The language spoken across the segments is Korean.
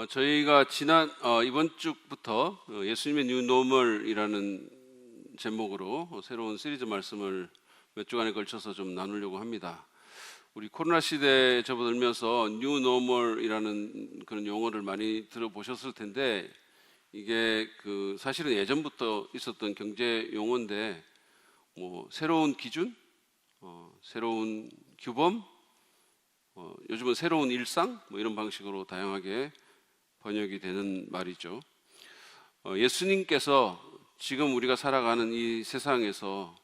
저희가 이번 주부터 예수님의 뉴 노멀이라는 제목으로 새로운 시리즈 말씀을 몇 주간에 걸쳐서 좀 나누려고 합니다. 우리 코로나 시대에 접어들면서 뉴 노멀이라는 그런 용어를 많이 들어보셨을 텐데, 이게 사실은 예전부터 있었던 경제 용어인데, 새로운 기준, 새로운 규범, 요즘은 새로운 일상, 이런 방식으로 다양하게 번역이 되는 말이죠. 예수님께서 지금 우리가 살아가는 이 세상에서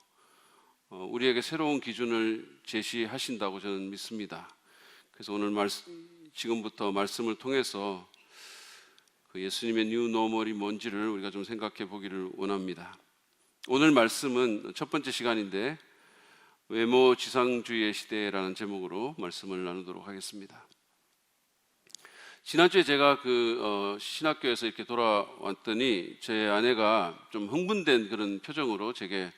우리에게 새로운 기준을 제시하신다고 저는 믿습니다. 그래서 오늘 지금부터 말씀을 통해서 예수님의 뉴 노멀이 뭔지를 우리가 좀 생각해 보기를 원합니다. 오늘 말씀은 첫 번째 시간인데, 외모 지상주의의 시대라는 제목으로 말씀을 나누도록 하겠습니다. 지난주에 제가 신학교에서 이렇게 돌아왔더니 제 아내가 좀 흥분된 그런 표정으로 제게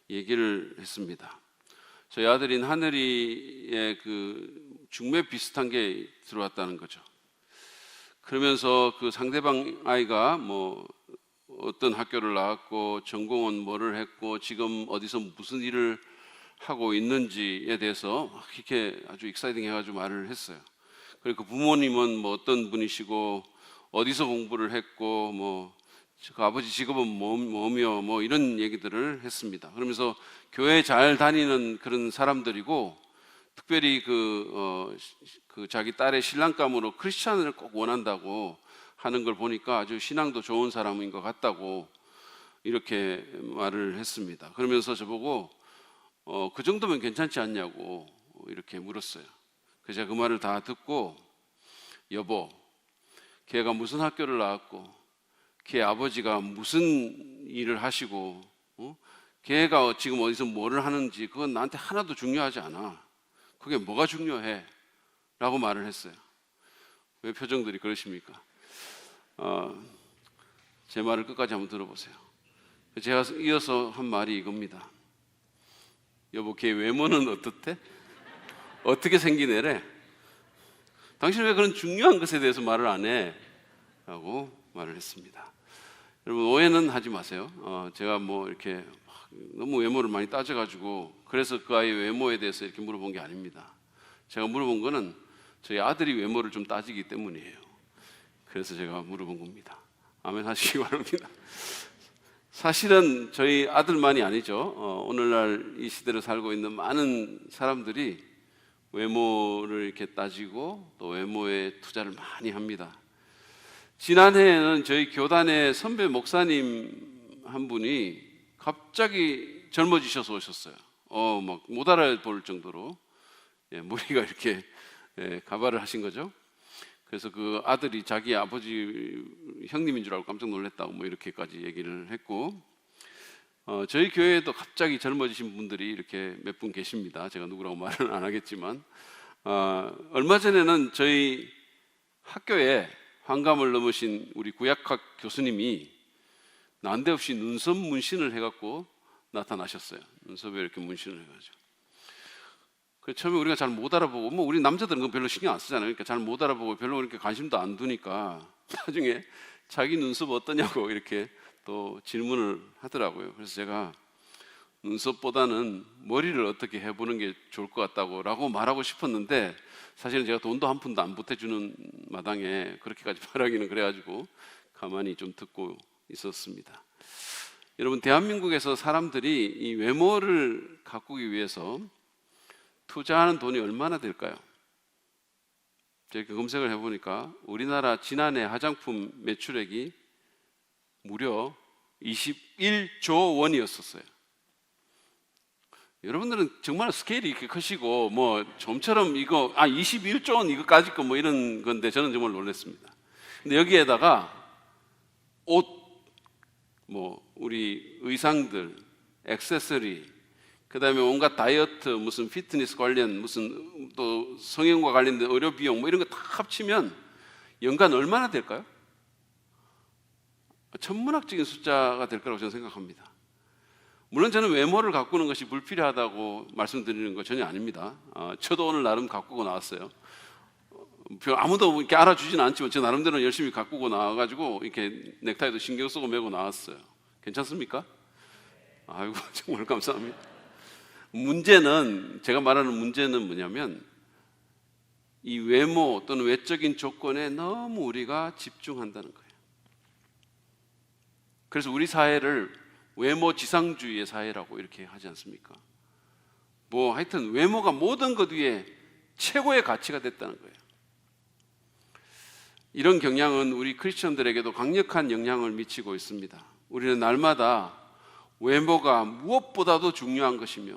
얘기를 했습니다. 저희 아들인 하늘이의 중매 비슷한 게 들어왔다는 거죠. 그러면서 상대방 아이가 어떤 학교를 나왔고 전공은 뭐를 했고 지금 어디서 무슨 일을 하고 있는지에 대해서 이렇게 아주 익사이딩 해가지고 말을 했어요. 그리고 부모님은 어떤 분이시고 어디서 공부를 했고 그 아버지 직업은 뭐며 이런 얘기들을 했습니다. 그러면서 교회 잘 다니는 그런 사람들이고, 특별히 자기 딸의 신랑감으로 크리스찬을 꼭 원한다고 하는 걸 보니까 아주 신앙도 좋은 사람인 것 같다고 이렇게 말을 했습니다. 그러면서 저보고 그 정도면 괜찮지 않냐고 이렇게 물었어요. 그래서 제가 그 말을 다 듣고, 여보, 걔가 무슨 학교를 나왔고 걔 아버지가 무슨 일을 하시고 걔가 지금 어디서 뭐를 하는지 그건 나한테 하나도 중요하지 않아. 그게 뭐가 중요해? 라고 말을 했어요. 왜 표정들이 그러십니까? 제 말을 끝까지 한번 들어보세요. 제가 이어서 한 말이 이겁니다. 여보, 걔 외모는 어떻대? 어떻게 생긴 애래? 당신 왜 그런 중요한 것에 대해서 말을 안 해? 라고 말을 했습니다. 여러분, 오해는 하지 마세요. 제가 이렇게 너무 외모를 많이 따져가지고 그래서 그 아이의 외모에 대해서 이렇게 물어본 게 아닙니다. 제가 물어본 거는 저희 아들이 외모를 좀 따지기 때문이에요. 그래서 제가 물어본 겁니다. 아멘 하시기 바랍니다. 사실은 저희 아들만이 아니죠. 오늘날 이 시대를 살고 있는 많은 사람들이 외모를 이렇게 따지고 또 외모에 투자를 많이 합니다. 지난해에는 저희 교단의 선배 목사님 한 분이 갑자기 젊어지셔서 오셨어요. 못 알아볼 정도로 머리가 이렇게 가발을 하신 거죠. 그래서 그 아들이 자기 아버지 형님인 줄 알고 깜짝 놀랐다고 이렇게까지 얘기를 했고, 저희 교회에도 갑자기 젊어지신 분들이 이렇게 몇 분 계십니다. 제가 누구라고 말은 안 하겠지만, 얼마 전에는 저희 학교에 환갑을 넘으신 우리 구약학 교수님이 난데없이 눈썹 문신을 해갖고 나타나셨어요. 눈썹에 이렇게 문신을 해가지고. 처음에 우리가 잘 못 알아보고, 우리 남자들은 그거 별로 신경 안 쓰잖아요. 그러니까 잘 못 알아보고 별로 그렇게 관심도 안 두니까 나중에 자기 눈썹 어떠냐고 이렇게 또 질문을 하더라고요. 그래서 제가 눈썹보다는 머리를 어떻게 해보는 게 좋을 것 같다고 말하고 싶었는데, 사실은 제가 돈도 한 푼도 안 보태주는 마당에 그렇게까지 말하기는 그래가지고 가만히 좀 듣고 있었습니다. 여러분, 대한민국에서 사람들이 이 외모를 가꾸기 위해서 투자하는 돈이 얼마나 될까요? 제가 검색을 해보니까 우리나라 지난해 화장품 매출액이 무려 21조 원이었었어요. 여러분들은 정말 스케일이 이렇게 크시고 좀처럼 21조 원 이거까지 거 이런 건데 저는 정말 놀랐습니다. 근데 여기에다가 옷, 우리 의상들, 액세서리, 그 다음에 온갖 다이어트, 무슨 피트니스 관련, 무슨 또 성형과 관련된 의료 비용 이런 거 다 합치면 연간 얼마나 될까요? 천문학적인 숫자가 될 거라고 저는 생각합니다. 물론 저는 외모를 가꾸는 것이 불필요하다고 말씀드리는 거 전혀 아닙니다. 저도 오늘 나름 가꾸고 나왔어요. 아무도 이렇게 알아주지는 않지만 제 나름대로 열심히 가꾸고 나와가지고 이렇게 넥타이도 신경 쓰고 메고 나왔어요. 괜찮습니까? 아이고 정말 감사합니다. 문제는, 제가 말하는 문제는 뭐냐면 이 외모 또는 외적인 조건에 너무 우리가 집중한다는 거예요. 그래서 우리 사회를 외모 지상주의의 사회라고 이렇게 하지 않습니까? 뭐 하여튼 외모가 모든 것 위에 최고의 가치가 됐다는 거예요. 이런 경향은 우리 크리스천들에게도 강력한 영향을 미치고 있습니다. 우리는 날마다 외모가 무엇보다도 중요한 것이며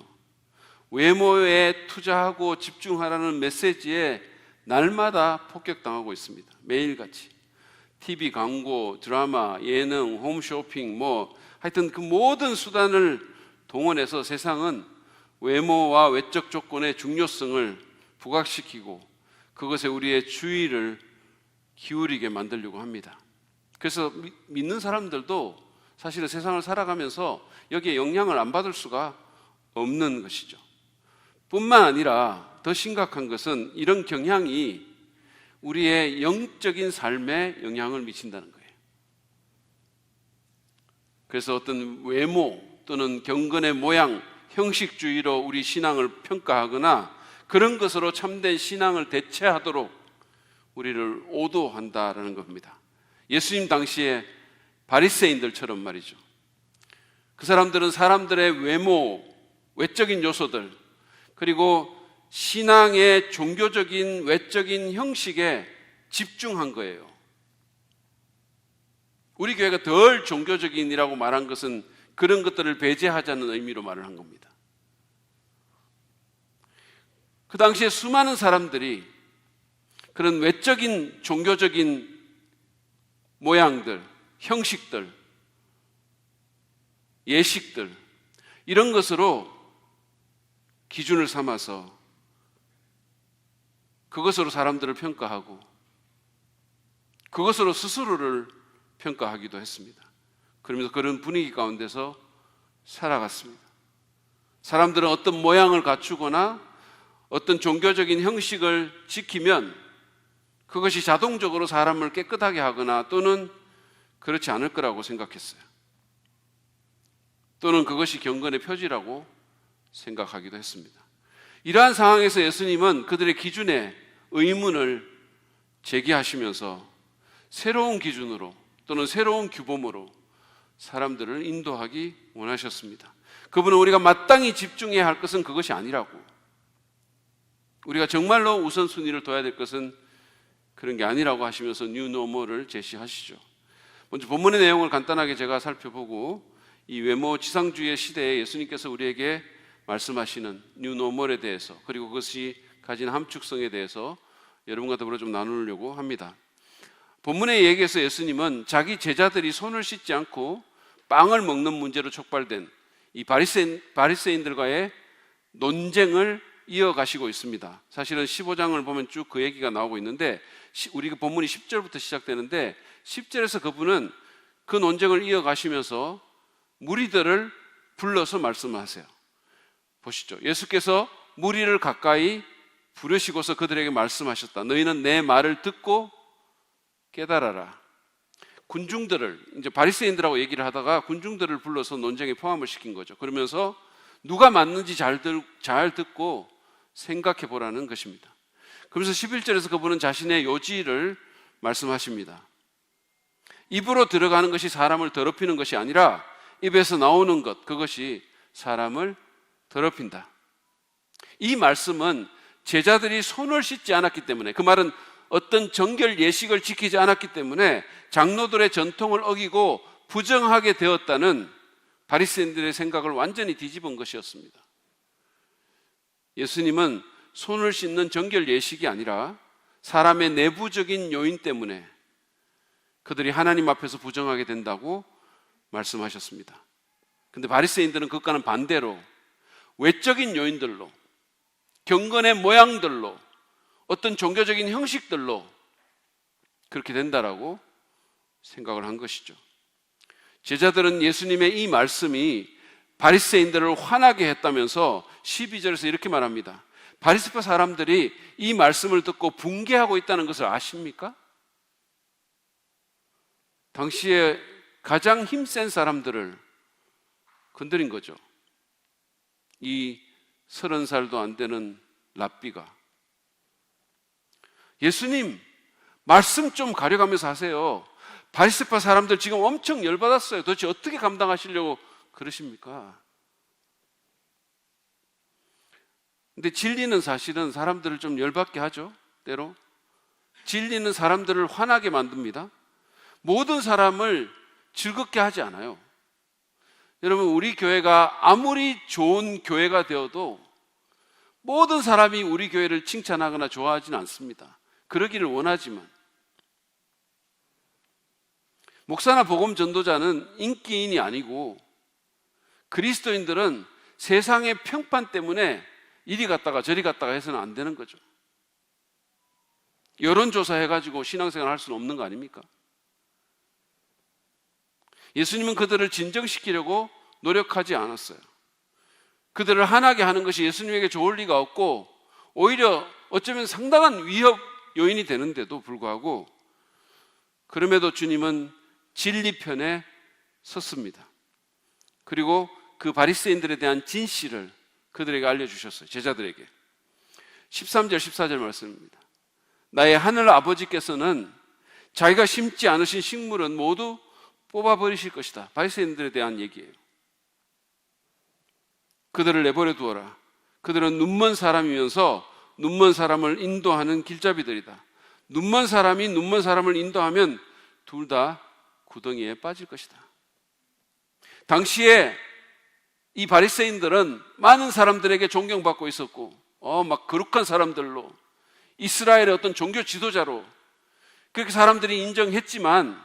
외모에 투자하고 집중하라는 메시지에 날마다 폭격당하고 있습니다. 매일같이 TV 광고, 드라마, 예능, 홈쇼핑 하여튼 그 모든 수단을 동원해서 세상은 외모와 외적 조건의 중요성을 부각시키고 그것에 우리의 주의를 기울이게 만들려고 합니다. 그래서 믿는 사람들도 사실은 세상을 살아가면서 여기에 영향을 안 받을 수가 없는 것이죠. 뿐만 아니라 더 심각한 것은 이런 경향이 우리의 영적인 삶에 영향을 미친다는 거예요. 그래서 어떤 외모 또는 경건의 모양, 형식주의로 우리 신앙을 평가하거나 그런 것으로 참된 신앙을 대체하도록 우리를 오도한다라는 겁니다. 예수님 당시에 바리새인들처럼 말이죠. 그 사람들은 사람들의 외모, 외적인 요소들, 그리고 신앙의 종교적인 외적인 형식에 집중한 거예요. 우리 교회가 덜 종교적인이라고 말한 것은 그런 것들을 배제하자는 의미로 말을 한 겁니다. 그 당시에 수많은 사람들이 그런 외적인 종교적인 모양들, 형식들, 예식들 이런 것으로 기준을 삼아서 그것으로 사람들을 평가하고 그것으로 스스로를 평가하기도 했습니다. 그러면서 그런 분위기 가운데서 살아갔습니다. 사람들은 어떤 모양을 갖추거나 어떤 종교적인 형식을 지키면 그것이 자동적으로 사람을 깨끗하게 하거나 또는 그렇지 않을 거라고 생각했어요. 또는 그것이 경건의 표지라고 생각하기도 했습니다. 이러한 상황에서 예수님은 그들의 기준에 의문을 제기하시면서 새로운 기준으로 또는 새로운 규범으로 사람들을 인도하기 원하셨습니다. 그분은 우리가 마땅히 집중해야 할 것은 그것이 아니라고, 우리가 정말로 우선순위를 둬야 될 것은 그런 게 아니라고 하시면서 뉴노멀을 제시하시죠. 먼저 본문의 내용을 간단하게 제가 살펴보고 이 외모 지상주의 시대에 예수님께서 우리에게 말씀하시는 뉴노멀에 대해서 그리고 그것이 가진 함축성에 대해서 여러분과 더불어 좀 나누려고 합니다. 본문의 얘기에서 예수님은 자기 제자들이 손을 씻지 않고 빵을 먹는 문제로 촉발된 이 바리새인들과의 논쟁을 이어가시고 있습니다. 사실은 15장을 보면 쭉 그 얘기가 나오고 있는데 우리 그 본문이 10절부터 시작되는데 10절에서 그분은 그 논쟁을 이어가시면서 무리들을 불러서 말씀하세요. 보시죠. 예수께서 무리를 가까이 부르시고서 그들에게 말씀하셨다. 너희는 내 말을 듣고 깨달아라. 군중들을, 이제 바리새인들하고 얘기를 하다가 군중들을 불러서 논쟁에 포함을 시킨 거죠. 그러면서 누가 맞는지 잘 듣고 생각해 보라는 것입니다. 그러면서 11절에서 그분은 자신의 요지를 말씀하십니다. 입으로 들어가는 것이 사람을 더럽히는 것이 아니라 입에서 나오는 것, 그것이 사람을 더럽힌다. 이 말씀은 제자들이 손을 씻지 않았기 때문에, 그 말은 어떤 정결 예식을 지키지 않았기 때문에 장로들의 전통을 어기고 부정하게 되었다는 바리새인들의 생각을 완전히 뒤집은 것이었습니다. 예수님은 손을 씻는 정결 예식이 아니라 사람의 내부적인 요인 때문에 그들이 하나님 앞에서 부정하게 된다고 말씀하셨습니다. 그런데 바리새인들은 그것과는 반대로 외적인 요인들로, 경건의 모양들로, 어떤 종교적인 형식들로 그렇게 된다라고 생각을 한 것이죠. 제자들은 예수님의 이 말씀이 바리새인들을 화나게 했다면서 12절에서 이렇게 말합니다. 바리새파 사람들이 이 말씀을 듣고 붕괴하고 있다는 것을 아십니까? 당시에 가장 힘센 사람들을 건드린 거죠. 이 30살도 안 되는 랍비가. 예수님, 말씀 좀 가려가면서 하세요. 바리새파 사람들 지금 엄청 열받았어요. 도대체 어떻게 감당하시려고 그러십니까? 근데 진리는 사실은 사람들을 좀 열받게 하죠. 때로 진리는 사람들을 화나게 만듭니다. 모든 사람을 즐겁게 하지 않아요. 여러분, 우리 교회가 아무리 좋은 교회가 되어도 모든 사람이 우리 교회를 칭찬하거나 좋아하지는 않습니다. 그러기를 원하지만. 목사나 복음 전도자는 인기인이 아니고 그리스도인들은 세상의 평판 때문에 이리 갔다가 저리 갔다가 해서는 안 되는 거죠. 여론조사 해가지고 신앙생활 할 수는 없는 거 아닙니까? 예수님은 그들을 진정시키려고 노력하지 않았어요. 그들을 화나게 하는 것이 예수님에게 좋을 리가 없고 오히려 어쩌면 상당한 위협 요인이 되는데도 불구하고 그럼에도 주님은 진리 편에 섰습니다. 그리고 그 바리새인들에 대한 진실을 그들에게 알려주셨어요. 제자들에게. 13절 14절 말씀입니다. 나의 하늘 아버지께서는 자기가 심지 않으신 식물은 모두 뽑아버리실 것이다. 바리새인들에 대한 얘기예요. 그들을 내버려 두어라. 그들은 눈먼 사람이면서 눈먼 사람을 인도하는 길잡이들이다. 눈먼 사람이 눈먼 사람을 인도하면 둘 다 구덩이에 빠질 것이다. 당시에 이 바리새인들은 많은 사람들에게 존경받고 있었고 막 거룩한 사람들로 이스라엘의 어떤 종교 지도자로 그렇게 사람들이 인정했지만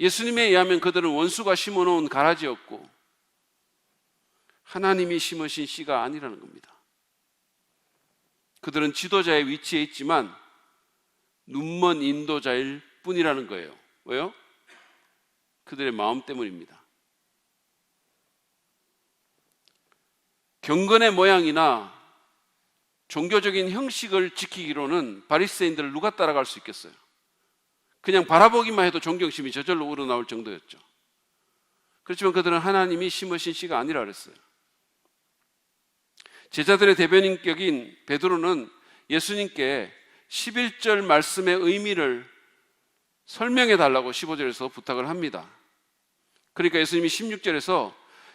예수님에 의하면 그들은 원수가 심어놓은 가라지였고 하나님이 심으신 씨가 아니라는 겁니다. 그들은 지도자의 위치에 있지만 눈먼 인도자일 뿐이라는 거예요. 왜요? 그들의 마음 때문입니다. 경건의 모양이나 종교적인 형식을 지키기로는 바리새인들을 누가 따라갈 수 있겠어요? 그냥 바라보기만 해도 존경심이 저절로 우러나올 정도였죠. 그렇지만 그들은 하나님이 심으신 씨가 아니라 그랬어요. 제자들의 대변인격인 베드로는 예수님께 11절 말씀의 의미를 설명해 달라고 15절에서 부탁을 합니다. 그러니까 예수님이 16절에서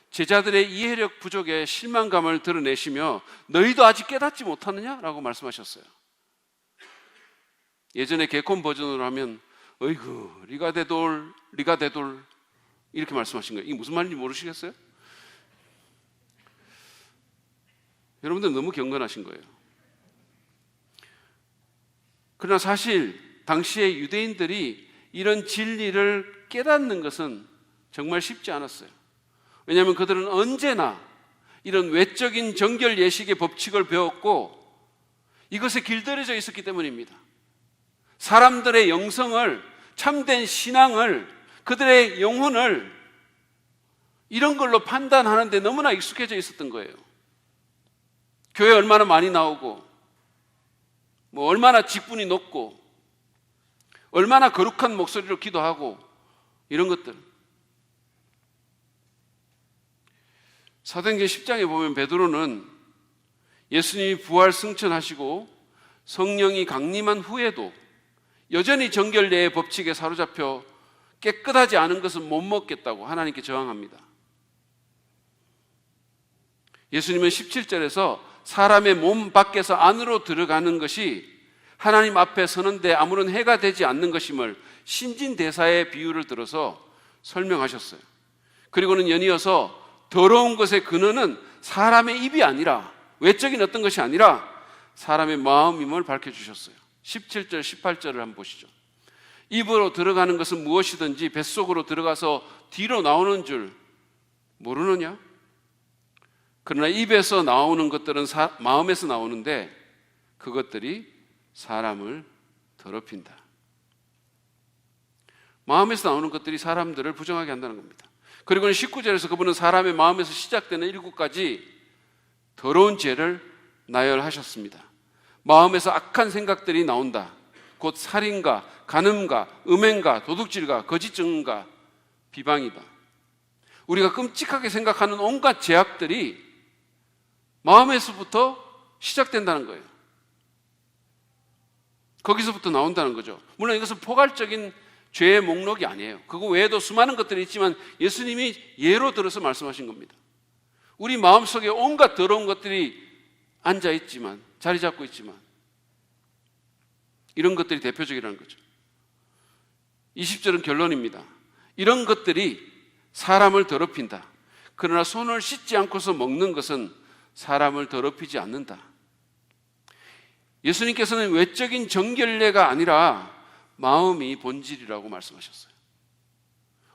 제자들의 이해력 부족에 실망감을 드러내시며 너희도 아직 깨닫지 못하느냐라고 말씀하셨어요. 예전에 개콘 버전으로 하면 어이구 리가데돌 이렇게 말씀하신 거예요. 이게 무슨 말인지 모르시겠어요? 여러분들 너무 경건하신 거예요. 그러나 사실 당시에 유대인들이 이런 진리를 깨닫는 것은 정말 쉽지 않았어요. 왜냐하면 그들은 언제나 이런 외적인 정결 예식의 법칙을 배웠고 이것에 길들여져 있었기 때문입니다. 사람들의 영성을, 참된 신앙을, 그들의 영혼을 이런 걸로 판단하는데 너무나 익숙해져 있었던 거예요. 교회 얼마나 많이 나오고 얼마나 직분이 높고 얼마나 거룩한 목소리로 기도하고 이런 것들. 사도행전 10장에 보면 베드로는 예수님이 부활 승천하시고 성령이 강림한 후에도 여전히 정결례의 법칙에 사로잡혀 깨끗하지 않은 것은 못 먹겠다고 하나님께 저항합니다. 예수님은 17절에서 사람의 몸 밖에서 안으로 들어가는 것이 하나님 앞에 서는데 아무런 해가 되지 않는 것임을 신진대사의 비유를 들어서 설명하셨어요. 그리고는 연이어서 더러운 것의 근원은 사람의 입이 아니라 외적인 어떤 것이 아니라 사람의 마음임을 밝혀주셨어요. 17절 18절을 한번 보시죠. 입으로 들어가는 것은 무엇이든지 뱃속으로 들어가서 뒤로 나오는 줄 모르느냐? 그러나 입에서 나오는 것들은 마음에서 나오는데 그것들이 사람을 더럽힌다. 마음에서 나오는 것들이 사람들을 부정하게 한다는 겁니다. 그리고는 19절에서 그분은 사람의 마음에서 시작되는 7가지 더러운 죄를 나열하셨습니다. 마음에서 악한 생각들이 나온다. 곧 살인과 간음과 음행과 도둑질과 거짓 증언과 비방이다. 우리가 끔찍하게 생각하는 온갖 죄악들이 마음에서부터 시작된다는 거예요. 거기서부터 나온다는 거죠. 물론 이것은 포괄적인 죄의 목록이 아니에요. 그거 외에도 수많은 것들이 있지만 예수님이 예로 들어서 말씀하신 겁니다. 우리 마음속에 온갖 더러운 것들이 앉아 있지만, 자리 잡고 있지만, 이런 것들이 대표적이라는 거죠. 20절은 결론입니다. 이런 것들이 사람을 더럽힌다. 그러나 손을 씻지 않고서 먹는 것은 사람을 더럽히지 않는다. 예수님께서는 외적인 정결례가 아니라 마음이 본질이라고 말씀하셨어요.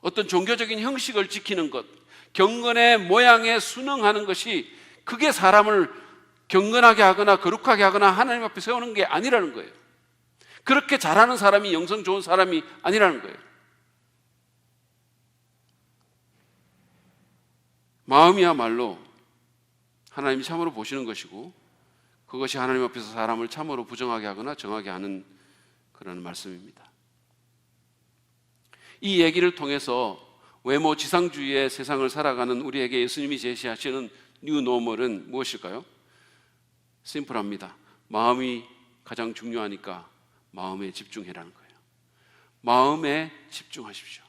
어떤 종교적인 형식을 지키는 것, 경건의 모양에 순응하는 것이 그게 사람을 경건하게 하거나 거룩하게 하거나 하나님 앞에 세우는 게 아니라는 거예요. 그렇게 잘하는 사람이 영성 좋은 사람이 아니라는 거예요. 마음이야말로 하나님이 참으로 보시는 것이고, 그것이 하나님 앞에서 사람을 참으로 부정하게 하거나 정하게 하는 그런 말씀입니다. 이 얘기를 통해서 외모 지상주의의 세상을 살아가는 우리에게 예수님이 제시하시는 뉴노멀은 무엇일까요? 심플합니다. 마음이 가장 중요하니까 마음에 집중해라는 거예요. 마음에 집중하십시오.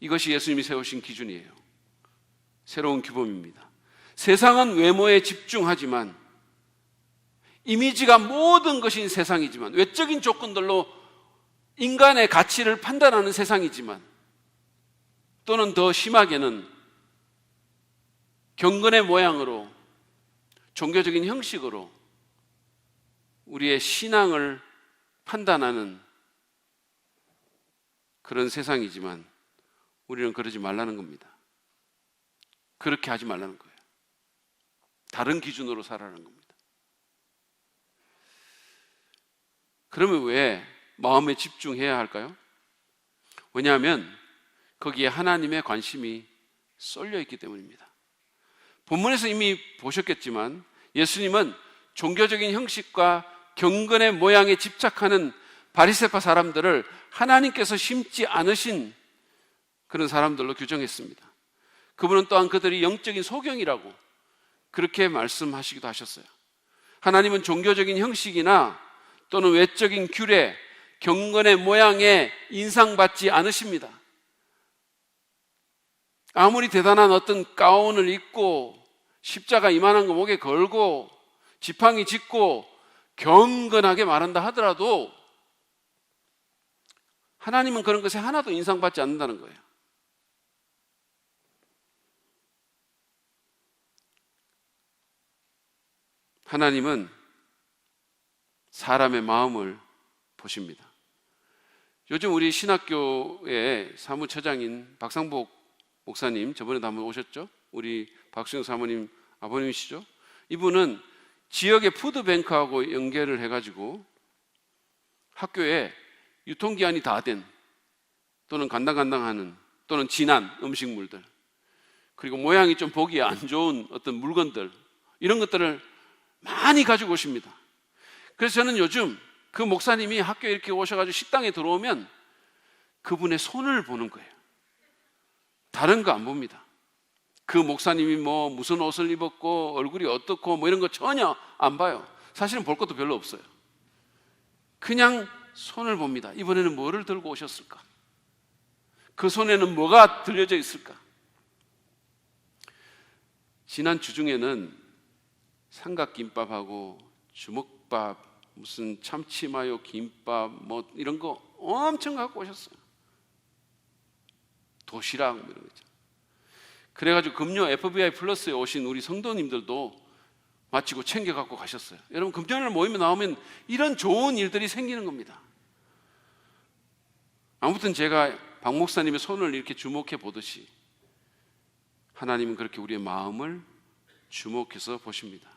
이것이 예수님이 세우신 기준이에요. 새로운 규범입니다. 세상은 외모에 집중하지만, 이미지가 모든 것인 세상이지만, 외적인 조건들로 인간의 가치를 판단하는 세상이지만, 또는 더 심하게는 경건의 모양으로, 종교적인 형식으로 우리의 신앙을 판단하는 그런 세상이지만, 우리는 그러지 말라는 겁니다. 그렇게 하지 말라는 거예요. 다른 기준으로 살아라는 겁니다. 그러면 왜 마음에 집중해야 할까요? 왜냐하면 거기에 하나님의 관심이 쏠려 있기 때문입니다. 본문에서 이미 보셨겠지만 예수님은 종교적인 형식과 경건의 모양에 집착하는 바리새파 사람들을 하나님께서 심지 않으신 그런 사람들로 규정했습니다. 그분은 또한 그들이 영적인 소경이라고 그렇게 말씀하시기도 하셨어요. 하나님은 종교적인 형식이나 또는 외적인 규례, 경건의 모양에 인상받지 않으십니다. 아무리 대단한 어떤 가운을 입고 십자가 이만한 거 목에 걸고 지팡이 짚고 경건하게 말한다 하더라도 하나님은 그런 것에 하나도 인상받지 않는다는 거예요. 하나님은 사람의 마음을 보십니다. 요즘 우리 신학교의 사무처장인 박상복 목사님, 저번에도 한번 오셨죠? 우리 박수영 사모님 아버님이시죠? 이분은 지역의 푸드뱅크하고 연계를 해가지고 학교에 유통기한이 다 된 또는 간당간당하는 또는 진한 음식물들, 그리고 모양이 좀 보기 안 좋은 어떤 물건들, 이런 것들을 많이 가지고 오십니다. 그래서 저는 요즘 그 목사님이 학교에 이렇게 오셔가지고 식당에 들어오면 그분의 손을 보는 거예요. 다른 거 안 봅니다. 그 목사님이 뭐 무슨 옷을 입었고 얼굴이 어떻고 뭐 이런 거 전혀 안 봐요. 사실은 볼 것도 별로 없어요. 그냥 손을 봅니다. 이번에는 뭐를 들고 오셨을까? 그 손에는 뭐가 들려져 있을까? 지난 주 중에는 삼각김밥하고 주먹밥, 무슨 참치마요 김밥 뭐 이런 거 엄청 갖고 오셨어요. 도시락 뭐 이런 거 있잖아요. 그래가지고 금요 FBI 플러스에 오신 우리 성도님들도 마치고 챙겨 갖고 가셨어요. 여러분, 금요일 모임에 나오면 이런 좋은 일들이 생기는 겁니다. 아무튼 제가 박 목사님의 손을 이렇게 주목해 보듯이 하나님은 그렇게 우리의 마음을 주목해서 보십니다.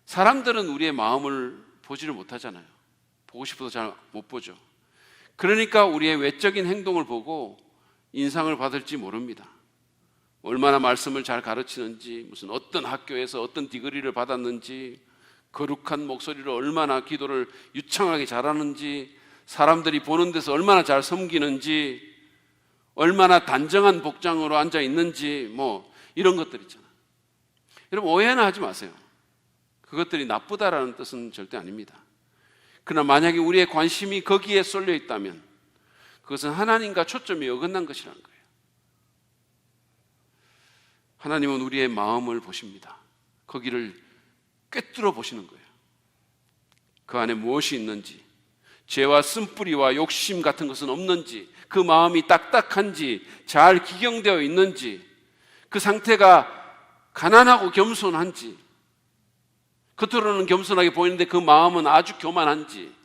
사람들은 우리의 마음을 보지를 못하잖아요. 보고 싶어도 잘 못 보죠. 그러니까 우리의 외적인 행동을 보고 인상을 받을지 모릅니다. 얼마나 말씀을 잘 가르치는지, 무슨 어떤 학교에서 어떤 디그리를 받았는지, 거룩한 목소리로 얼마나 기도를 유창하게 잘하는지, 사람들이 보는 데서 얼마나 잘 섬기는지, 얼마나 단정한 복장으로 앉아 있는지, 뭐 이런 것들 있잖아요. 여러분, 오해는 하지 마세요. 그것들이 나쁘다라는 뜻은 절대 아닙니다. 그러나 만약에 우리의 관심이 거기에 쏠려 있다면 그것은 하나님과 초점이 어긋난 것이라는 거예요. 하나님은 우리의 마음을 보십니다. 거기를 꿰뚫어 보시는 거예요. 그 안에 무엇이 있는지, 죄와 쓴뿌리와 욕심 같은 것은 없는지, 그 마음이 딱딱한지, 잘 기경되어 있는지, 그 상태가 가난하고 겸손한지, 겉으로는 겸손하게 보이는데 그 마음은 아주 교만한지,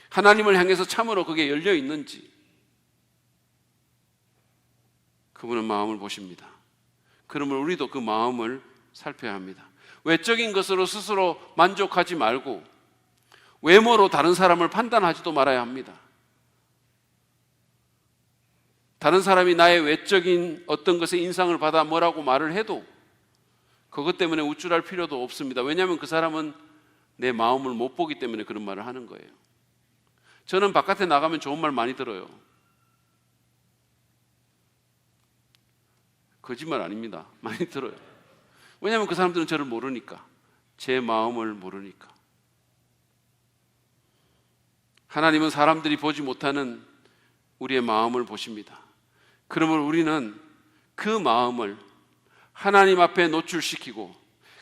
하나님을 향해서 참으로 그게 열려 있는지, 그분은 마음을 보십니다. 그러면 우리도 그 마음을 살펴야 합니다. 외적인 것으로 스스로 만족하지 말고 외모로 다른 사람을 판단하지도 말아야 합니다. 다른 사람이 나의 외적인 어떤 것에 인상을 받아 뭐라고 말을 해도 그것 때문에 우쭐할 필요도 없습니다. 왜냐하면 그 사람은 내 마음을 못 보기 때문에 그런 말을 하는 거예요. 저는 바깥에 나가면 좋은 말 많이 들어요. 거짓말 아닙니다. 많이 들어요. 왜냐하면 그 사람들은 저를 모르니까, 제 마음을 모르니까. 하나님은 사람들이 보지 못하는 우리의 마음을 보십니다. 그러면 우리는 그 마음을 하나님 앞에 노출시키고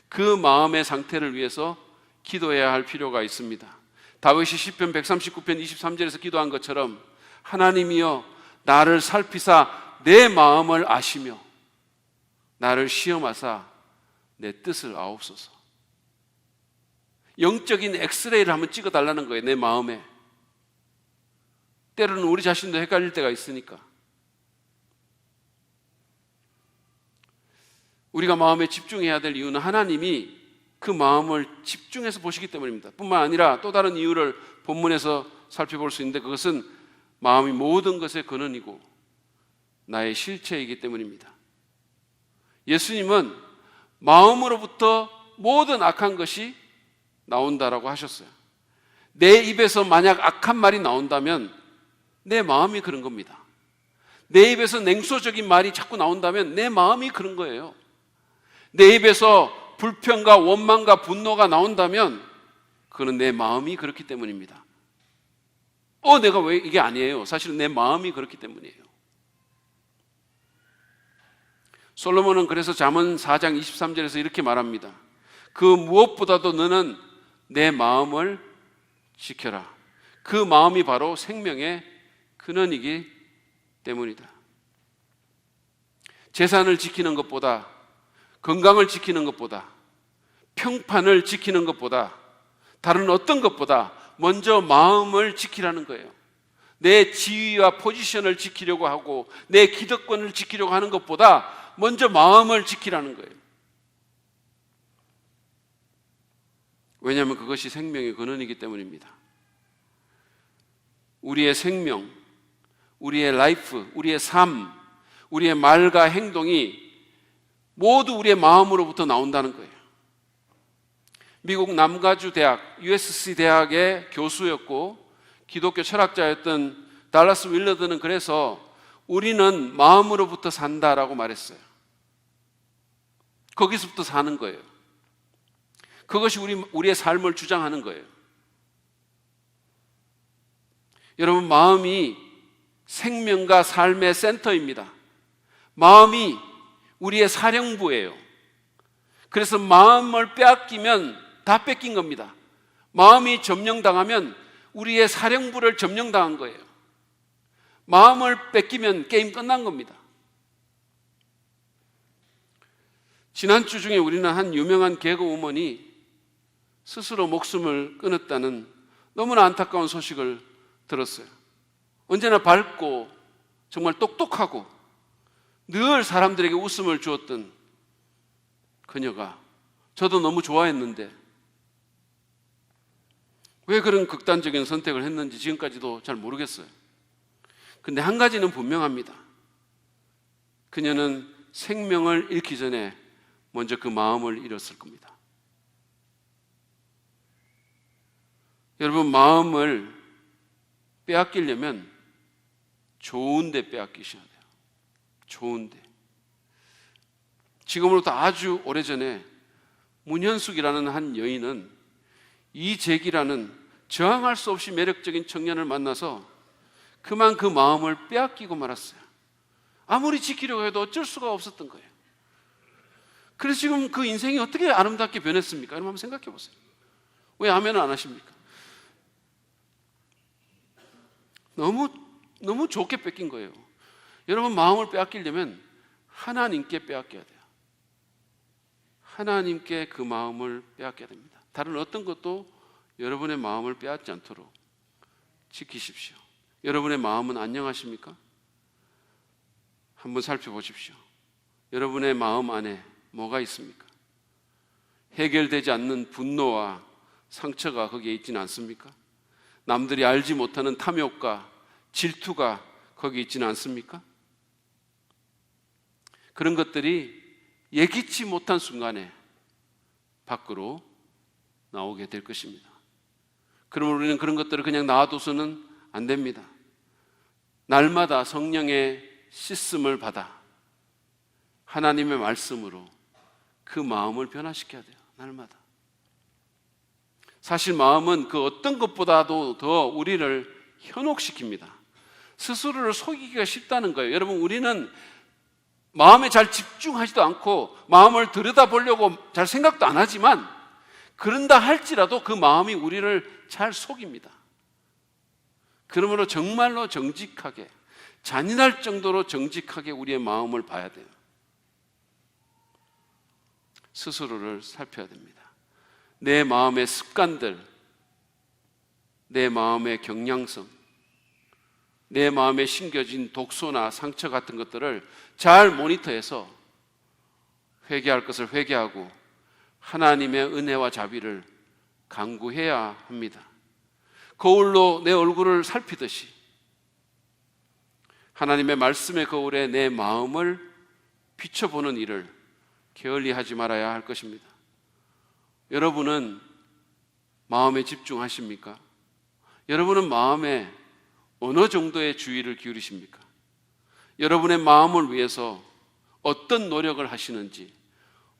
그 마음의 상태를 위해서 기도해야 할 필요가 있습니다. 다윗이 시편 139편 23절에서 기도한 것처럼 하나님이여 나를 살피사 내 마음을 아시며 나를 시험하사 내 뜻을 아옵소서. 영적인 엑스레이를 한번 찍어달라는 거예요. 내 마음에. 때로는 우리 자신도 헷갈릴 때가 있으니까. 우리가 마음에 집중해야 될 이유는 하나님이 그 마음을 집중해서 보시기 때문입니다. 뿐만 아니라 또 다른 이유를 본문에서 살펴볼 수 있는데, 그것은 마음이 모든 것의 근원이고 나의 실체이기 때문입니다. 예수님은 마음으로부터 모든 악한 것이 나온다라고 하셨어요. 내 입에서 만약 악한 말이 나온다면 내 마음이 그런 겁니다. 내 입에서 냉소적인 말이 자꾸 나온다면 내 마음이 그런 거예요. 내 입에서 불평과 원망과 분노가 나온다면 그건 내 마음이 그렇기 때문입니다. 내가 왜 이게 아니에요. 사실은 내 마음이 그렇기 때문이에요. 솔로몬은 그래서 잠언 4장 23절에서 이렇게 말합니다. 그 무엇보다도 너는 내 마음을 지켜라. 그 마음이 바로 생명의 근원이기 때문이다. 재산을 지키는 것보다, 건강을 지키는 것보다, 평판을 지키는 것보다, 다른 어떤 것보다 먼저 마음을 지키라는 거예요. 내 지위와 포지션을 지키려고 하고 내 기득권을 지키려고 하는 것보다 먼저 마음을 지키라는 거예요. 왜냐하면 그것이 생명의 근원이기 때문입니다. 우리의 생명, 우리의 라이프, 우리의 삶, 우리의 말과 행동이 모두 우리의 마음으로부터 나온다는 거예요. 미국 남가주 대학, USC 대학의 교수였고 기독교 철학자였던 달라스 윌러드는 그래서 우리는 마음으로부터 산다라고 말했어요. 거기서부터 사는 거예요. 그것이 우리의 삶을 주장하는 거예요. 여러분, 마음이 생명과 삶의 센터입니다. 마음이 우리의 사령부예요. 그래서 마음을 빼앗기면 다 뺏긴 겁니다. 마음이 점령당하면 우리의 사령부를 점령당한 거예요. 마음을 뺏기면 게임 끝난 겁니다. 지난주 중에 우리는 한 유명한 개그우먼이 스스로 목숨을 끊었다는 너무나 안타까운 소식을 들었어요. 언제나 밝고 정말 똑똑하고 늘 사람들에게 웃음을 주었던 그녀가, 저도 너무 좋아했는데 왜 그런 극단적인 선택을 했는지 지금까지도 잘 모르겠어요. 근데 한 가지는 분명합니다. 그녀는 생명을 잃기 전에 먼저 그 마음을 잃었을 겁니다. 여러분, 마음을 빼앗기려면 좋은데 빼앗기셔야 돼요. 좋은데. 지금으로부터 아주 오래전에 문현숙이라는 한 여인은 이재기라는 저항할 수 없이 매력적인 청년을 만나서 그만 그 마음을 빼앗기고 말았어요. 아무리 지키려고 해도 어쩔 수가 없었던 거예요. 그래서 지금 그 인생이 어떻게 아름답게 변했습니까? 여러분 한번 생각해 보세요. 왜 아멘을 안 하십니까? 너무 좋게 뺏긴 거예요. 여러분, 마음을 빼앗기려면 하나님께 빼앗겨야 돼요. 하나님께 그 마음을 빼앗겨야 됩니다. 다른 어떤 것도 여러분의 마음을 빼앗지 않도록 지키십시오. 여러분의 마음은 안녕하십니까? 한번 살펴보십시오. 여러분의 마음 안에 뭐가 있습니까? 해결되지 않는 분노와 상처가 거기에 있지는 않습니까? 남들이 알지 못하는 탐욕과 질투가 거기에 있지는 않습니까? 그런 것들이 예기치 못한 순간에 밖으로 나오게 될 것입니다. 그러면 우리는 그런 것들을 그냥 놔둬서는 안 됩니다. 날마다 성령의 씻음을 받아 하나님의 말씀으로 그 마음을 변화시켜야 돼요. 날마다. 사실 마음은 그 어떤 것보다도 더 우리를 현혹시킵니다. 스스로를 속이기가 쉽다는 거예요. 여러분, 우리는 마음에 잘 집중하지도 않고 마음을 들여다보려고 잘 생각도 안 하지만 그런다 할지라도 그 마음이 우리를 잘 속입니다. 그러므로 정말로 정직하게, 잔인할 정도로 정직하게 우리의 마음을 봐야 돼요. 스스로를 살펴야 됩니다. 내 마음의 습관들, 내 마음의 경향성, 내 마음에 심겨진 독소나 상처 같은 것들을 잘 모니터해서 회개할 것을 회개하고 하나님의 은혜와 자비를 간구해야 합니다. 거울로 내 얼굴을 살피듯이 하나님의 말씀의 거울에 내 마음을 비춰보는 일을 게을리하지 말아야 할 것입니다. 여러분은 마음에 집중하십니까? 여러분은 마음에 어느 정도의 주의를 기울이십니까? 여러분의 마음을 위해서 어떤 노력을 하시는지,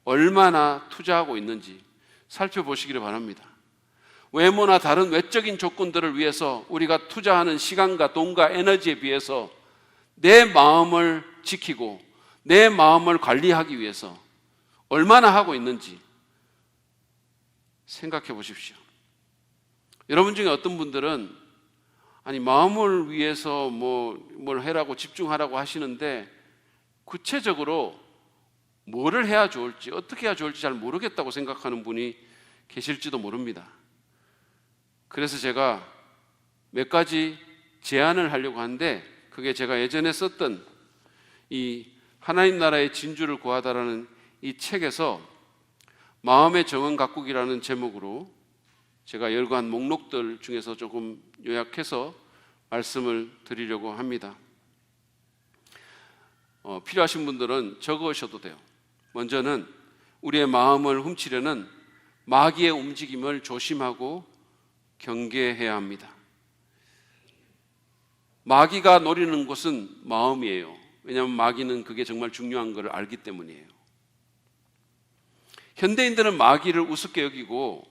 얼마나 투자하고 있는지 살펴보시기를 바랍니다. 외모나 다른 외적인 조건들을 위해서 우리가 투자하는 시간과 돈과 에너지에 비해서 내 마음을 지키고 내 마음을 관리하기 위해서 얼마나 하고 있는지 생각해 보십시오. 여러분 중에 어떤 분들은 아니 마음을 위해서 뭘 해라고 집중하라고 하시는데 구체적으로 뭐를 해야 좋을지, 어떻게 해야 좋을지 잘 모르겠다고 생각하는 분이 계실지도 모릅니다. 그래서 제가 몇 가지 제안을 하려고 하는데 그게 제가 예전에 썼던 이 하나님 나라의 진주를 구하다라는 이 책에서 마음의 정원 가꾸기라는 제목으로 제가 열거한 목록들 중에서 조금 요약해서 말씀을 드리려고 합니다. 필요하신 분들은 적으셔도 돼요. 먼저는 우리의 마음을 훔치려는 마귀의 움직임을 조심하고 경계해야 합니다. 마귀가 노리는 곳은 마음이에요. 왜냐하면 마귀는 그게 정말 중요한 것을 알기 때문이에요. 현대인들은 마귀를 우습게 여기고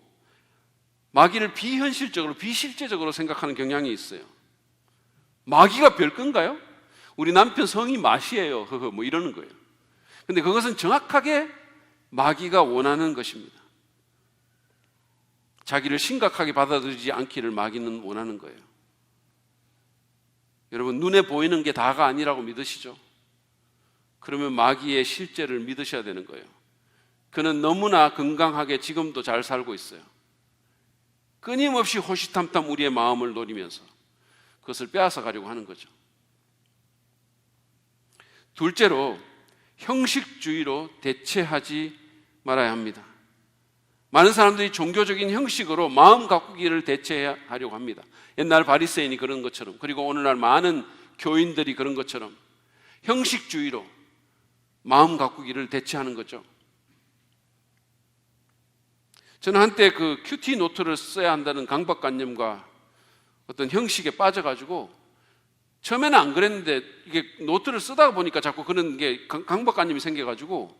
마귀를 비현실적으로, 비실제적으로 생각하는 경향이 있어요. 마귀가 별건가요? 우리 남편 성이 마시예요. 뭐 이러는 거예요. 근데 그것은 정확하게 마귀가 원하는 것입니다. 자기를 심각하게 받아들이지 않기를 마귀는 원하는 거예요. 여러분, 눈에 보이는 게 다가 아니라고 믿으시죠? 그러면 마귀의 실제를 믿으셔야 되는 거예요. 그는 너무나 건강하게 지금도 잘 살고 있어요. 끊임없이 호시탐탐 우리의 마음을 노리면서 그것을 빼앗아 가려고 하는 거죠. 둘째로, 형식주의로 대체하지 말아야 합니다. 많은 사람들이 종교적인 형식으로 마음 가꾸기를 대체하려고 합니다. 옛날 바리새인이 그런 것처럼, 그리고 오늘날 많은 교인들이 그런 것처럼 형식주의로 마음 가꾸기를 대체하는 거죠. 저는 한때 그 큐티 노트를 써야 한다는 강박관념과 어떤 형식에 빠져가지고 처음에는 안 그랬는데 이게 노트를 쓰다가 보니까 자꾸 그런 게 강박관념이 생겨가지고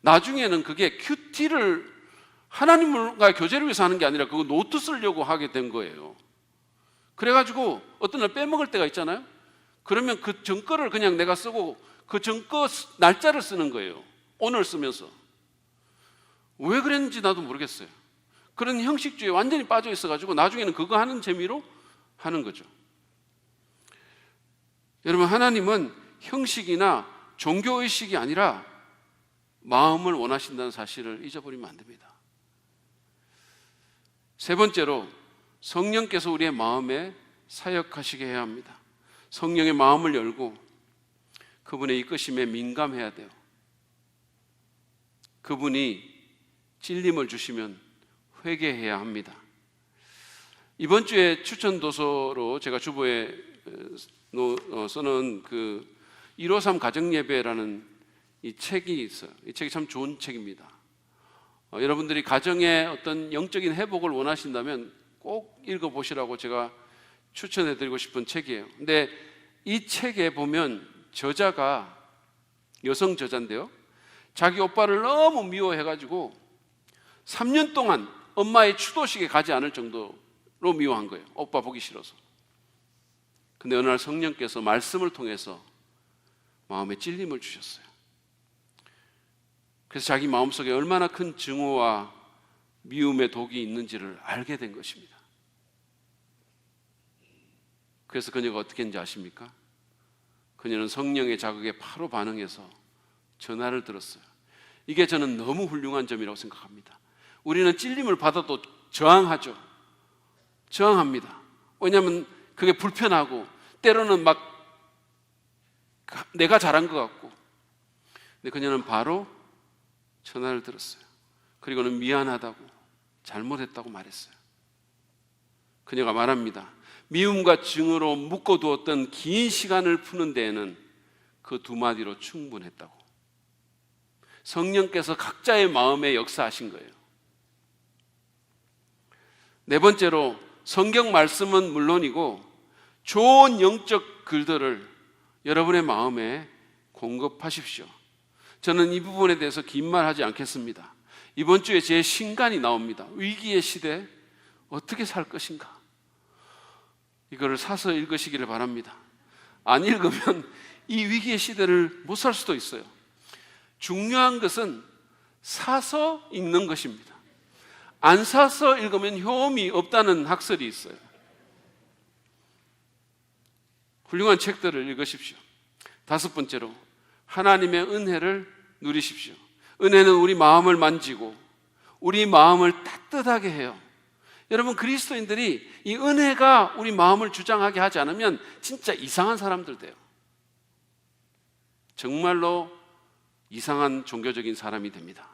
나중에는 그게 큐티를 하나님과 교제를 위해서 하는 게 아니라 그거 노트 쓰려고 하게 된 거예요. 그래가지고 어떤 날 빼먹을 때가 있잖아요. 그러면 그 전거를 그냥 내가 쓰고 그 전거 날짜를 쓰는 거예요. 오늘 쓰면서. 왜 그랬는지 나도 모르겠어요. 그런 형식주의에 완전히 빠져 있어가지고 나중에는 그거 하는 재미로 하는 거죠. 여러분, 하나님은 형식이나 종교의식이 아니라 마음을 원하신다는 사실을 잊어버리면 안 됩니다. 세 번째로, 성령께서 우리의 마음에 사역하시게 해야 합니다. 성령의 마음을 열고 그분의 이끄심에 민감해야 돼요. 그분이 찔림을 주시면 회개해야 합니다. 이번 주에 추천 도서로 제가 주보에 써놓은 그 153 가정예배라는 이 책이 있어요. 이 책이 참 좋은 책입니다. 여러분들이 가정의 어떤 영적인 회복을 원하신다면 꼭 읽어보시라고 제가 추천해드리고 싶은 책이에요. 근데 이 책에 보면 저자가 여성 저자인데요, 자기 오빠를 너무 미워해가지고 3년 동안 엄마의 추도식에 가지 않을 정도로 미워한 거예요. 오빠 보기 싫어서. 근데 어느 날 성령께서 말씀을 통해서 마음에 찔림을 주셨어요. 그래서 자기 마음속에 얼마나 큰 증오와 미움의 독이 있는지를 알게 된 것입니다. 그래서 그녀가 어떻게 했는지 아십니까? 그녀는 성령의 자극에 바로 반응해서 전화를 들었어요. 이게 저는 너무 훌륭한 점이라고 생각합니다. 우리는 찔림을 받아도 저항하죠. 저항합니다. 왜냐하면 그게 불편하고 때로는 막 내가 잘한 것 같고. 근데 그녀는 바로 전화를 들었어요. 그리고는 미안하다고, 잘못했다고 말했어요. 그녀가 말합니다. 미움과 증오로 묶어두었던 긴 시간을 푸는 데에는 그 두 마디로 충분했다고. 성령께서 각자의 마음에 역사하신 거예요. 네 번째로, 성경 말씀은 물론이고 좋은 영적 글들을 여러분의 마음에 공급하십시오. 저는 이 부분에 대해서 긴 말 하지 않겠습니다. 이번 주에 제 신간이 나옵니다. 위기의 시대 어떻게 살 것인가? 이거를 사서 읽으시기를 바랍니다. 안 읽으면 이 위기의 시대를 못 살 수도 있어요. 중요한 것은 사서 읽는 것입니다. 안 사서 읽으면 효험이 없다는 학설이 있어요. 훌륭한 책들을 읽으십시오. 다섯 번째로, 하나님의 은혜를 누리십시오. 은혜는 우리 마음을 만지고 우리 마음을 따뜻하게 해요. 여러분, 그리스도인들이 이 은혜가 우리 마음을 주장하게 하지 않으면 진짜 이상한 사람들 돼요. 정말로 이상한 종교적인 사람이 됩니다.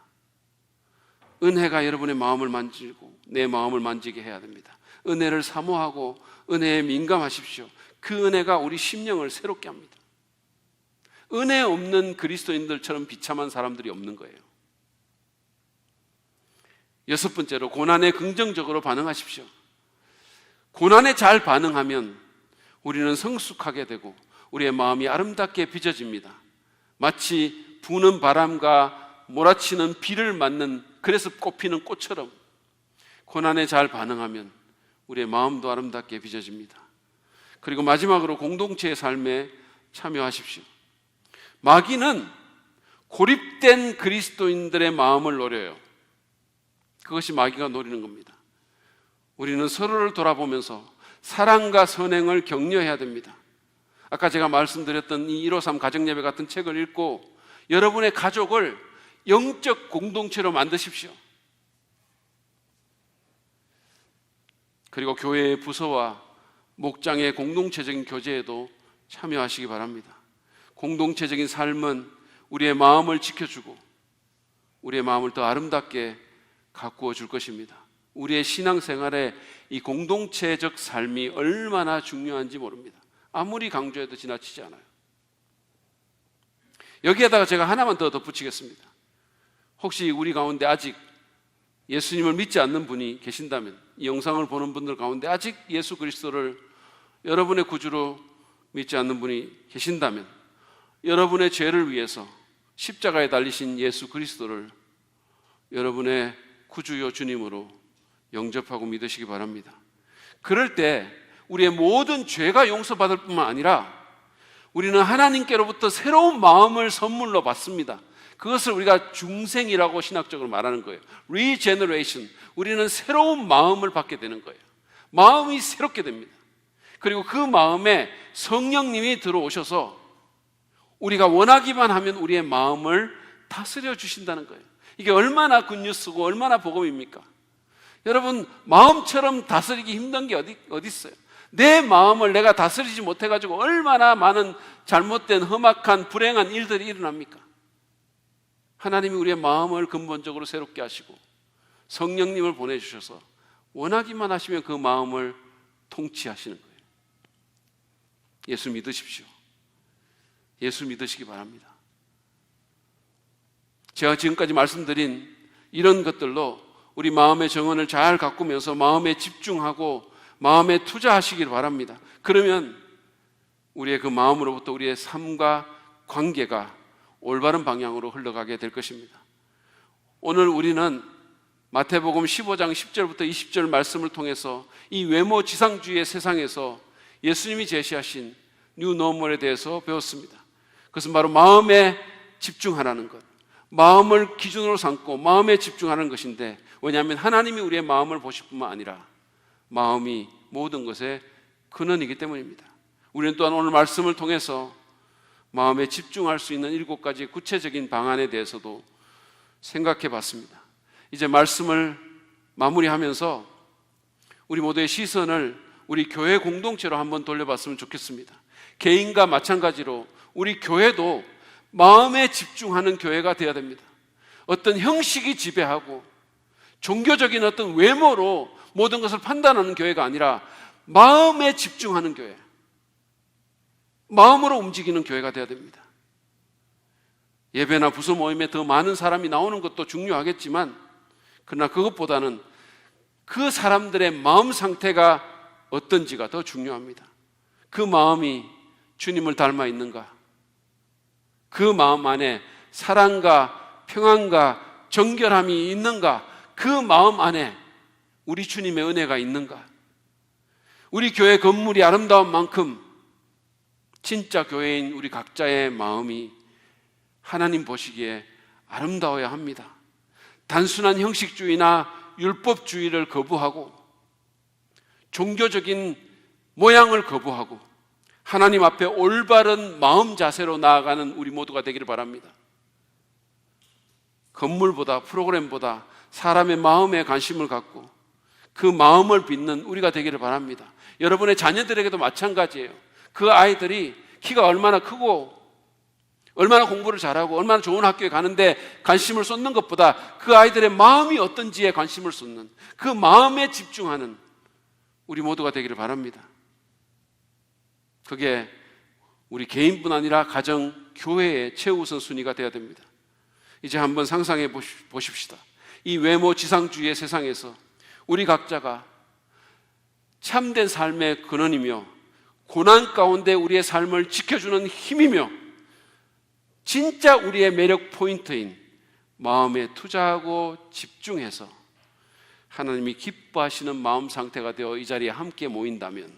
은혜가 여러분의 마음을 만지고 내 마음을 만지게 해야 됩니다. 은혜를 사모하고 은혜에 민감하십시오. 그 은혜가 우리 심령을 새롭게 합니다. 은혜 없는 그리스도인들처럼 비참한 사람들이 없는 거예요. 여섯 번째로, 고난에 긍정적으로 반응하십시오. 고난에 잘 반응하면 우리는 성숙하게 되고 우리의 마음이 아름답게 빚어집니다. 마치 부는 바람과 몰아치는 비를 맞는, 그래서 꽃피는 꽃처럼 고난에 잘 반응하면 우리의 마음도 아름답게 빚어집니다. 그리고 마지막으로, 공동체의 삶에 참여하십시오. 마귀는 고립된 그리스도인들의 마음을 노려요. 그것이 마귀가 노리는 겁니다. 우리는 서로를 돌아보면서 사랑과 선행을 격려해야 됩니다. 아까 제가 말씀드렸던 이 153 가정예배 같은 책을 읽고 여러분의 가족을 영적 공동체로 만드십시오. 그리고 교회의 부서와 목장의 공동체적인 교제에도 참여하시기 바랍니다. 공동체적인 삶은 우리의 마음을 지켜주고 우리의 마음을 더 아름답게 가꾸어 줄 것입니다. 우리의 신앙생활에 이 공동체적 삶이 얼마나 중요한지 모릅니다. 아무리 강조해도 지나치지 않아요. 여기에다가 제가 하나만 더 덧붙이겠습니다. 혹시 우리 가운데 아직 예수님을 믿지 않는 분이 계신다면, 이 영상을 보는 분들 가운데 아직 예수 그리스도를 여러분의 구주로 믿지 않는 분이 계신다면, 여러분의 죄를 위해서 십자가에 달리신 예수 그리스도를 여러분의 구주요 주님으로 영접하고 믿으시기 바랍니다. 그럴 때 우리의 모든 죄가 용서받을 뿐만 아니라 우리는 하나님께로부터 새로운 마음을 선물로 받습니다. 그것을 우리가 중생이라고 신학적으로 말하는 거예요. Regeneration. 우리는 새로운 마음을 받게 되는 거예요. 마음이 새롭게 됩니다. 그리고 그 마음에 성령님이 들어오셔서 우리가 원하기만 하면 우리의 마음을 다스려 주신다는 거예요. 이게 얼마나 굿뉴스고 얼마나 복음입니까? 여러분, 마음처럼 다스리기 힘든 게 어디 있어요? 내 마음을 내가 다스리지 못해가지고 얼마나 많은 잘못된 험악한 불행한 일들이 일어납니까? 하나님이 우리의 마음을 근본적으로 새롭게 하시고 성령님을 보내주셔서 원하기만 하시면 그 마음을 통치하시는 거예요. 예수 믿으십시오. 예수 믿으시기 바랍니다. 제가 지금까지 말씀드린 이런 것들로 우리 마음의 정원을 잘 가꾸면서 마음에 집중하고 마음에 투자하시길 바랍니다. 그러면 우리의 그 마음으로부터 우리의 삶과 관계가 올바른 방향으로 흘러가게 될 것입니다. 오늘 우리는 마태복음 15장 10절부터 20절 말씀을 통해서 이 외모 지상주의의 세상에서 예수님이 제시하신 뉴 노멀에 대해서 배웠습니다. 그것은 바로 마음에 집중하라는 것, 마음을 기준으로 삼고 마음에 집중하는 것인데, 왜냐하면 하나님이 우리의 마음을 보실 뿐만 아니라 마음이 모든 것의 근원이기 때문입니다. 우리는 또한 오늘 말씀을 통해서 마음에 집중할 수 있는 7가지 구체적인 방안에 대해서도 생각해 봤습니다. 이제 말씀을 마무리하면서 우리 모두의 시선을 우리 교회 공동체로 한번 돌려봤으면 좋겠습니다. 개인과 마찬가지로 우리 교회도 마음에 집중하는 교회가 되어야 됩니다. 어떤 형식이 지배하고 종교적인 어떤 외모로 모든 것을 판단하는 교회가 아니라 마음에 집중하는 교회, 마음으로 움직이는 교회가 되어야 됩니다. 예배나 부서 모임에 더 많은 사람이 나오는 것도 중요하겠지만, 그러나 그것보다는 그 사람들의 마음 상태가 어떤지가 더 중요합니다. 그 마음이 주님을 닮아 있는가? 그 마음 안에 사랑과 평안과 정결함이 있는가? 그 마음 안에 우리 주님의 은혜가 있는가? 우리 교회 건물이 아름다운 만큼 진짜 교회인 우리 각자의 마음이 하나님 보시기에 아름다워야 합니다. 단순한 형식주의나 율법주의를 거부하고 종교적인 모양을 거부하고 하나님 앞에 올바른 마음 자세로 나아가는 우리 모두가 되기를 바랍니다. 건물보다 프로그램보다 사람의 마음에 관심을 갖고 그 마음을 빚는 우리가 되기를 바랍니다. 여러분의 자녀들에게도 마찬가지예요. 그 아이들이 키가 얼마나 크고 얼마나 공부를 잘하고 얼마나 좋은 학교에 가는데 관심을 쏟는 것보다 그 아이들의 마음이 어떤지에 관심을 쏟는, 그 마음에 집중하는 우리 모두가 되기를 바랍니다. 그게 우리 개인뿐 아니라 가정, 교회의 최우선 순위가 되어야 됩니다. 이제 한번 상상해 보십시다. 이 외모 지상주의의 세상에서 우리 각자가 참된 삶의 근원이며 고난 가운데 우리의 삶을 지켜주는 힘이며 진짜 우리의 매력 포인트인 마음에 투자하고 집중해서 하나님이 기뻐하시는 마음 상태가 되어 이 자리에 함께 모인다면,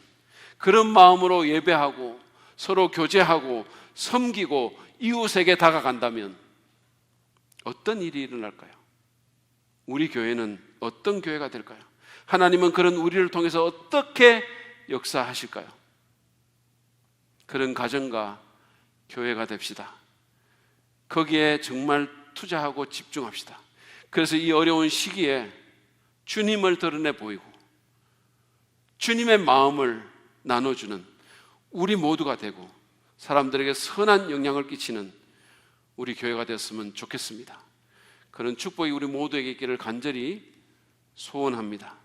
그런 마음으로 예배하고 서로 교제하고 섬기고 이웃에게 다가간다면 어떤 일이 일어날까요? 우리 교회는 어떤 교회가 될까요? 하나님은 그런 우리를 통해서 어떻게 역사하실까요? 그런 가정과 교회가 됩시다. 거기에 정말 투자하고 집중합시다. 그래서 이 어려운 시기에 주님을 드러내 보이고 주님의 마음을 나눠주는 우리 모두가 되고 사람들에게 선한 영향을 끼치는 우리 교회가 되었으면 좋겠습니다. 그런 축복이 우리 모두에게 있기를 간절히 소원합니다.